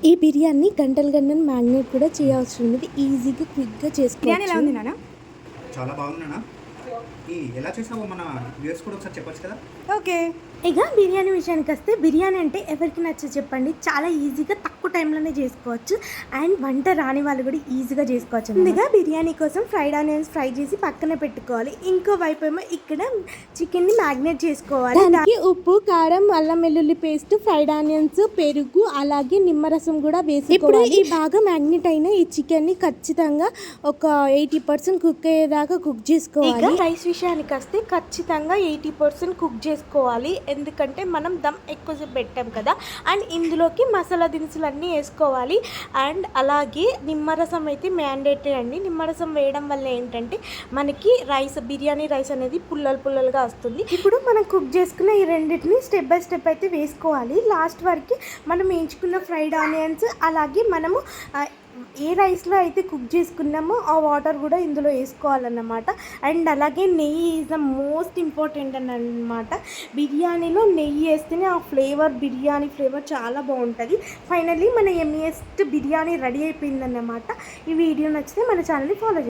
ఈ బిర్యానీ గంటలు గంటలు మ్యాగ్నేట్ కూడా చేయవసరం లేదు, ఈజీగా క్విక్గా బిర్యానీ ఎలా ఉంది చేసుకోవచ్చు. నాన్న? చాలా బాగుందన్నా. ఎలా చేసావో మన వ్యూవర్స్ కూడా ఒకసారి చెప్పొచ్చు కదా. ఓకే. ఇక బిర్యానీ విషయానికి వస్తే, బిర్యానీ అంటే ఎవరికి నచ్చదు చెప్పండి. చాలా ఈజీగా తక్కువ టైంలోనే చేసుకోవచ్చు అండ్ వంట రాని వాళ్ళు కూడా ఈజీగా చేసుకోవచ్చు. ముందుగా బిర్యానీ కోసం ఫ్రైడ్ ఆనియన్స్ ఫ్రై చేసి పక్కన పెట్టుకోవాలి. ఇంకో వైపు ఏమో ఇక్కడ చికెన్ని మ్యాగ్నేట్ చేసుకోవాలి. దానికి ఉప్పు, కారం, అల్లం వెల్లుల్లి పేస్ట్, ఫ్రైడ్ ఆనియన్స్, పెరుగు, అలాగే నిమ్మరసం కూడా వేసుకోవాలి. ఇప్పుడు ఈ బాగా మ్యాగ్నేట్ అయిన ఈ చికెన్ని ఖచ్చితంగా ఒక 80% కుక్ అయ్యేదాకా కుక్ చేసుకోవాలి. రైస్ విషయానికి వస్తే ఖచ్చితంగా 80% కుక్ చేసుకోవాలి, ఎందుకంటే మనం దమ్ ఎక్కువసేపు పెట్టాం కదా. అండ్ ఇందులోకి మసాలా దినుసులు అన్నీ వేసుకోవాలి. అండ్ అలాగే నిమ్మరసం అయితే మ్యాండేటరీ అండి. నిమ్మరసం వేయడం వల్ల ఏంటంటే మనకి బిర్యానీ రైస్ అనేది పుల్లలు పుల్లలుగా వస్తుంది. ఇప్పుడు మనం కుక్ చేసుకున్న ఈ రెండింటిని స్టెప్ బై స్టెప్ అయితే వేసుకోవాలి. లాస్ట్ వరకు మనం వేయించుకున్న ఫ్రైడ్ ఆనియన్స్, అలాగే మనము ఏ రైస్లో అయితే కుక్ చేసుకున్నామో ఆ వాటర్ కూడా ఇందులో వేసుకోవాలన్నమాట. అండ్ అలాగే నెయ్యి ఈజ్ ద మోస్ట్ ఇంపార్టెంట్ అన్నమాట. బిర్యానీలో నెయ్యి వేస్తేనే ఆ బిర్యానీ ఫ్లేవర్ చాలా బాగుంటుంది. ఫైనల్లీ మన ఎమ్మియెస్ట్ బిర్యానీ రెడీ అయిపోయిందన్నమాట. ఈ వీడియో నచ్చితే మన ఛానల్ని ఫాలో చేయండి.